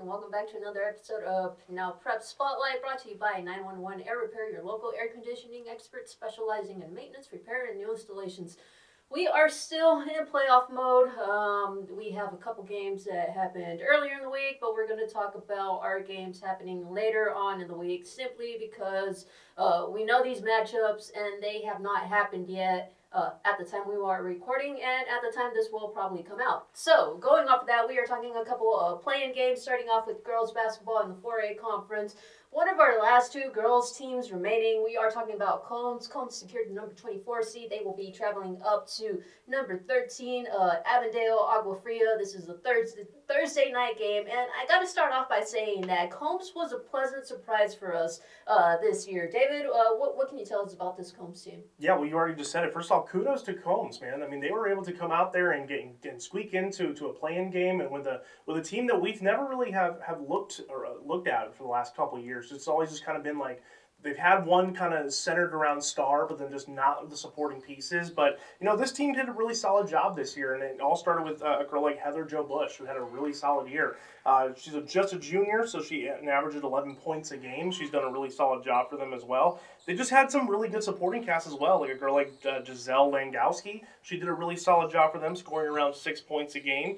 and welcome back to another episode of Now Prep Spotlight, brought to you by 911 Air Repair, your local air conditioning expert specializing in maintenance, repair, and new installations. We are still in playoff mode. We have a couple games that happened earlier in the week, but we're going to talk about our games happening later on in the week, simply because we know these matchups and they have not happened yet. At the time we are recording, and at the time this will probably come out. So, going off of that, we are talking a couple of play-in games, starting off with girls basketball in the 4A conference. One of our last two girls teams remaining, we are talking about Combs. Combs secured the number 24 seed. They will be traveling up to number 13, Avondale Agua Fria. This is a Thursday night game, and I got to start off by saying that Combs was a pleasant surprise for us this year. David, what can you tell us about this Combs team? Yeah, well, you already just said it. First of all, kudos to Combs, man. I mean, they were able to come out there and squeak into a play-in game, and with a team that we've never really have looked at for the last couple of years. It's always just kind of been like they've had one kind of centered around star, but then just not the supporting pieces. But, this team did a really solid job this year, and it all started with a girl like Heather Jo Bush, who had a really solid year. She's just a junior, so she averaged 11 points a game. She's done a really solid job for them as well. They just had some really good supporting cast as well, like a girl like Giselle Langowski. She did a really solid job for them, scoring around 6 points a game.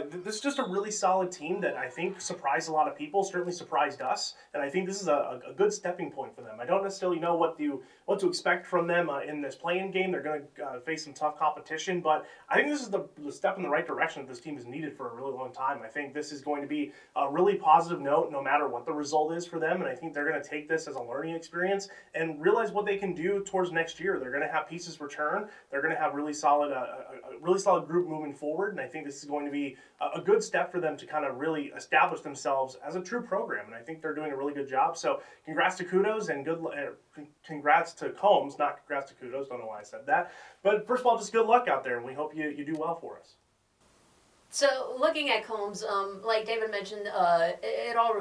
This is just a really solid team that I think surprised a lot of people, certainly surprised us, and I think this is a good stepping point for them. I don't necessarily know what to expect from them in this play-in game. They're going to face some tough competition, but I think this is the step in the right direction that this team has needed for a really long time. I think this is going to be a really positive note no matter what the result is for them, and I think they're going to take this as a learning experience and realize what they can do towards next year. They're going to have pieces return. They're going to have really solid, a really solid group moving forward, and I think this is going to be a good step for them to kind of really establish themselves as a true program, and I think they're doing a really good job. So congrats to Kudos and congrats to Combs, not congrats to Kudos, don't know why I said that. But first of all, just good luck out there, and we hope you do well for us. So, looking at Combs, like David mentioned, it all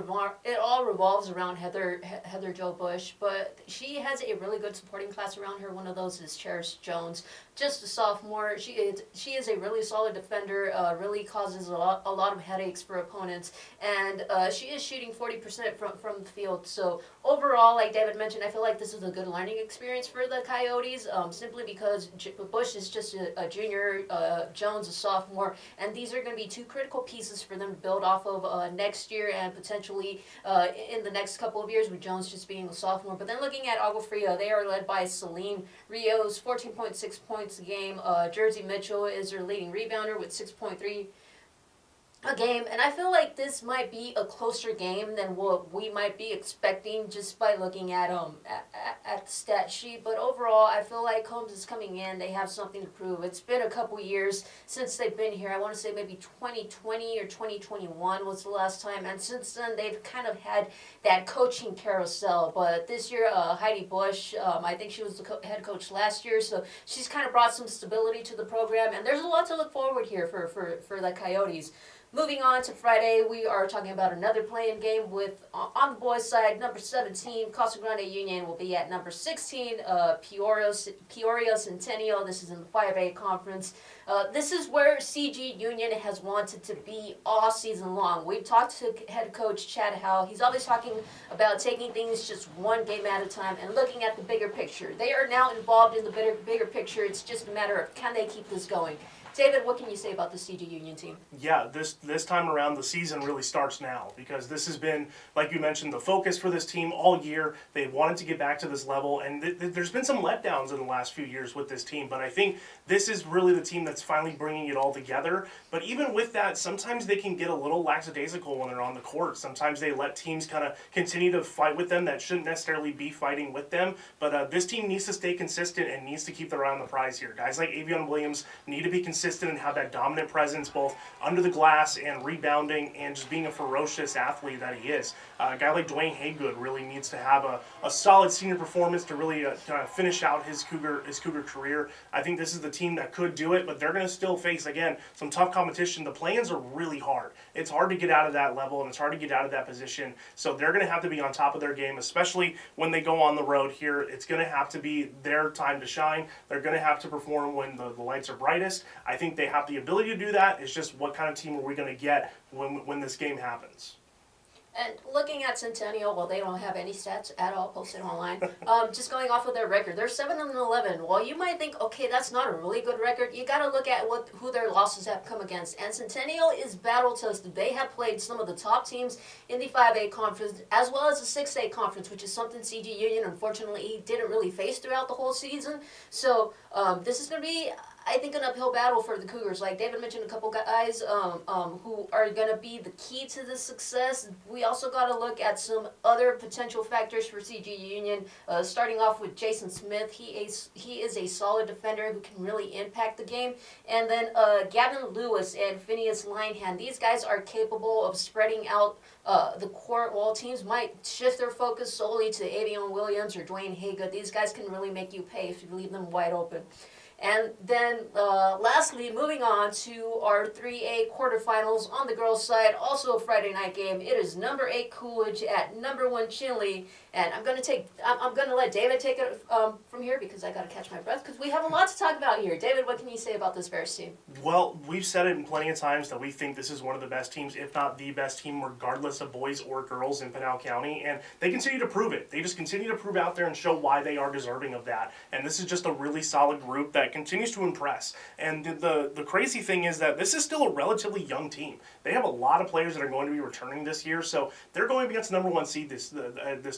revolves around Heather Jo Bush, but she has a really good supporting class around her. One of those is Cherish Jones, just a sophomore. She is a really solid defender. Really causes a lot of headaches for opponents, and she is shooting 40% from the field. So overall, like David mentioned, I feel like this is a good learning experience for the Coyotes, simply because Bush is just a junior, Jones a sophomore, and these are going to be two critical pieces for them to build off of next year and potentially in the next couple of years, with Jones just being a sophomore. But then looking at Agua Fria, they are led by Celine Rios, 14.6 points a game. Jersey Mitchell is their leading rebounder with 6.3 a game, and I feel like this might be a closer game than what we might be expecting just by looking at the stat sheet. But overall, I feel like Combs is coming in. They have something to prove. It's been a couple years since they've been here. I want to say maybe 2020 or 2021 was the last time, and since then they've kind of had that coaching carousel. But this year, Heidi Bush, I think she was the head coach last year, so she's kind of brought some stability to the program, and there's a lot to look forward here for the Coyotes. Moving on to Friday, we are talking about another play-in game with, on the boys' side, number 17, Casa Grande Union will be at number 16, Peoria Centennial. This is in the 5A conference. This is where CG Union has wanted to be all season long. We've talked to head coach Chad Howe. He's always talking about taking things just one game at a time and looking at the bigger picture. They are now involved in the bigger picture. It's just a matter of, can they keep this going? David, what can you say about the CG Union team? Yeah, this time around, the season really starts now, because this has been, like you mentioned, the focus for this team all year. They wanted to get back to this level, and there's been some letdowns in the last few years with this team, but I think this is really the team that's finally bringing it all together. But even with that, sometimes they can get a little lackadaisical when they're on the court. Sometimes they let teams kind of continue to fight with them that shouldn't necessarily be fighting with them. But this team needs to stay consistent and needs to keep their eye on the prize here. Guys like Avion Williams need to be consistent and have that dominant presence both under the glass and rebounding and just being a ferocious athlete that he is. A guy like Dwayne Haygood really needs to have a solid senior performance to really kind of finish out his Cougar career. I think this is the team that could do it, but they're going to still face, again, some tough competition. The play-ins are really hard. It's hard to get out of that level, and it's hard to get out of that position. So they're going to have to be on top of their game, especially when they go on the road here. It's going to have to be their time to shine. They're going to have to perform when the lights are brightest. I think they have the ability to do that. It's just what kind of team are we going to get when this game happens? And looking at Centennial, well, they don't have any stats at all posted online. Just going off of their record, they're 7-11. While you might think, okay, that's not a really good record, you got to look at who their losses have come against. And Centennial is battle tested. They have played some of the top teams in the 5A conference, as well as the 6A conference, which is something CG Union unfortunately didn't really face throughout the whole season. So this is going to be, I think, an uphill battle for the Cougars. Like David mentioned, a couple guys who are going to be the key to this success. We also got to look at some other potential factors for CG Union. Starting off with Jason Smith, he is a solid defender who can really impact the game. And then Gavin Lewis and Phineas Linehan. These guys are capable of spreading out the court. While teams might shift their focus solely to Avion Williams or Dwayne Haygood, these guys can really make you pay if you leave them wide open. And then lastly, moving on to our 3A quarterfinals on the girls' side, also a Friday night game. It is number 8 Coolidge at number 1 Chinley, and I'm gonna let David take it from here because I gotta catch my breath because we have a lot to talk about here. David, what can you say about this Bears team? Well, we've said it plenty of times that we think this is one of the best teams, if not the best team, regardless of boys or girls in Pinal County, and they continue to prove it. They just continue to prove out there and show why they are deserving of that. And this is just a really solid group that continues to impress. And the crazy thing is that this is still a relatively young team. They have a lot of players that are going to be returning this year, so they're going against the number 1 seed this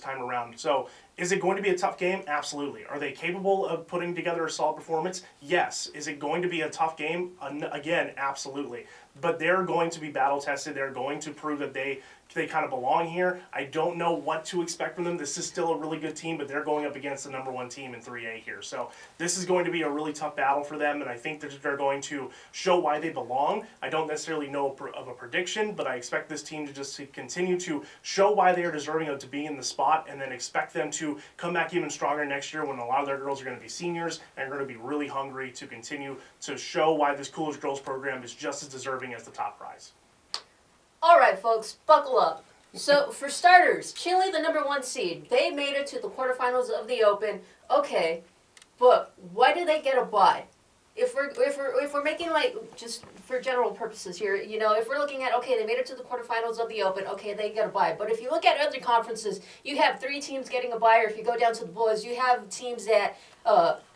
time around. So is it going to be a tough game? Absolutely. Are they capable of putting together a solid performance? Yes. Is it going to be a tough game? Again, absolutely. But they're going to be battle tested. They're going to prove that they kind of belong here. I don't know what to expect from them. This is still a really good team, but they're going up against the number 1 team in 3A here. So this is going to be a really tough battle for them, and I think that they're going to show why they belong. I don't necessarily know of a prediction, but I expect this team to just continue to show why they are deserving of to be in the spot, and then expect them to come back even stronger next year when a lot of their girls are going to be seniors and are going to be really hungry to continue to show why this Coolidge Girls program is just as deserving as the top prize. All right, folks, buckle up. So, for starters, Chinley, the number 1 seed, they made it to the quarterfinals of the Open. Okay, but why did they get a bye? If we're making, like, just for general purposes here, you know, if we're looking at, okay, they made it to the quarterfinals of the Open, okay, they get a bye. But if you look at other conferences, you have 3 teams getting a bye, or if you go down to the boys, you have teams that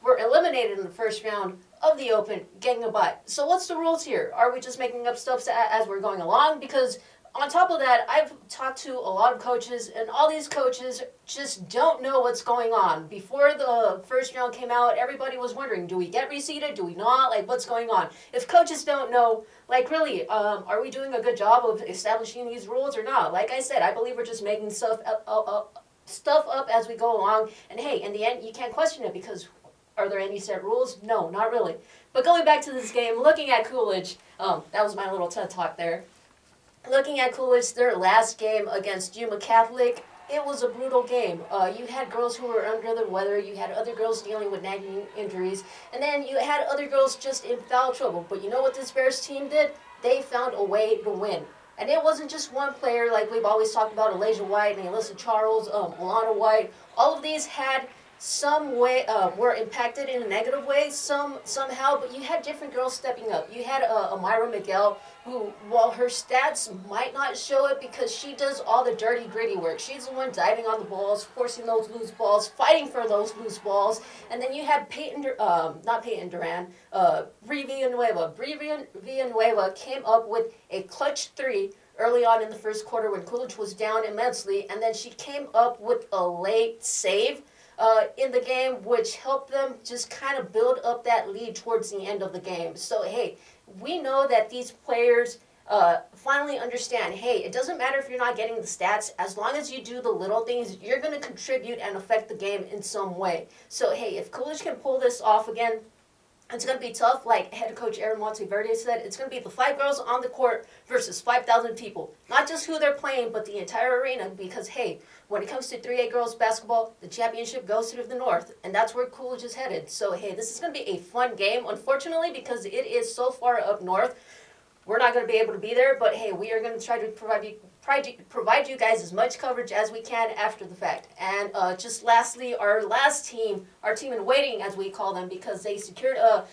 were eliminated in the first round of the Open getting a bye. So what's the rules here? Are we just making up stuff as we're going along? Because on top of that, I've talked to a lot of coaches, and all these coaches just don't know what's going on. Before the first round came out, everybody was wondering, do we get reseeded? Do we not? Like, what's going on? If coaches don't know, like, really, are we doing a good job of establishing these rules or not? Like I said, I believe we're just making stuff up as we go along. And hey, in the end, you can't question it because are there any set rules? No, not really. But going back to this game, looking at Coolidge, that was my little TED Talk there. Looking at Coolidge, their last game against Yuma Catholic, it was a brutal game. You had girls who were under the weather, you had other girls dealing with nagging injuries, and then you had other girls just in foul trouble. But you know what this Bears team did? They found a way to win. And it wasn't just one player, like we've always talked about, Elijah White and Alyssa Charles, Alana White. All of these had some way were impacted in a negative way somehow, but you had different girls stepping up. You had Amira Miguel, who, while her stats might not show it because she does all the dirty, gritty work. She's the one diving on the balls, forcing those loose balls, fighting for those loose balls. And then you had Brie Villanueva. Brie Villanueva came up with a clutch 3 early on in the first quarter when Coolidge was down immensely, and then she came up with a late save in the game, which helped them just kind of build up that lead towards the end of the game. So, hey, we know that these players finally understand, hey, it doesn't matter if you're not getting the stats. As long as you do the little things, you're going to contribute and affect the game in some way. So, hey, if Coolidge can pull this off again, it's going to be tough. Like head coach Aaron Monteverde said, it's going to be the 5 girls on the court versus 5,000 people. Not just who they're playing, but the entire arena. Because, hey, when it comes to 3A girls basketball, the championship goes to the north. And that's where Coolidge is headed. So, hey, this is going to be a fun game. Unfortunately, because it is so far up north, we're not going to be able to be there. But, hey, we are going to try to provide you guys as much coverage as we can after the fact. And just lastly, our last team our team in waiting, as we call them, because they secured a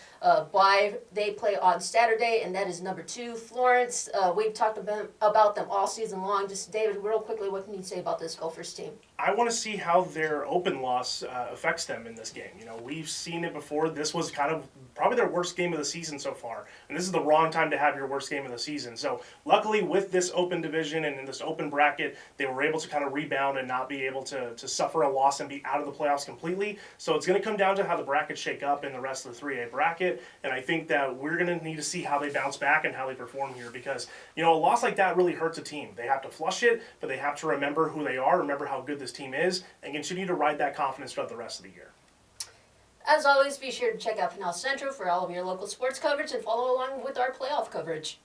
bye. They play on Saturday, and that is number 2, Florence. We've talked about them all season long. Just David, real quickly, what can you say about this Gophers team? I want to see how their open loss affects them in this game. You know, we've seen it before. This was kind of probably their worst game of the season so far, and this is the wrong time to have your worst game of the season. So luckily, with this open division and in this open bracket, they were able to kind of rebound and not be able to suffer a loss and be out of the playoffs completely. So it's going to come down to how the brackets shake up in the rest of the 3A bracket, and I think that we're going to need to see how they bounce back and how they perform here, because you know, a loss like that really hurts a team. They have to flush it, but they have to remember who they are, remember how good this team is, and continue to ride that confidence throughout the rest of the year. As always, be sure to check out Pinal Central for all of your local sports coverage and follow along with our playoff coverage.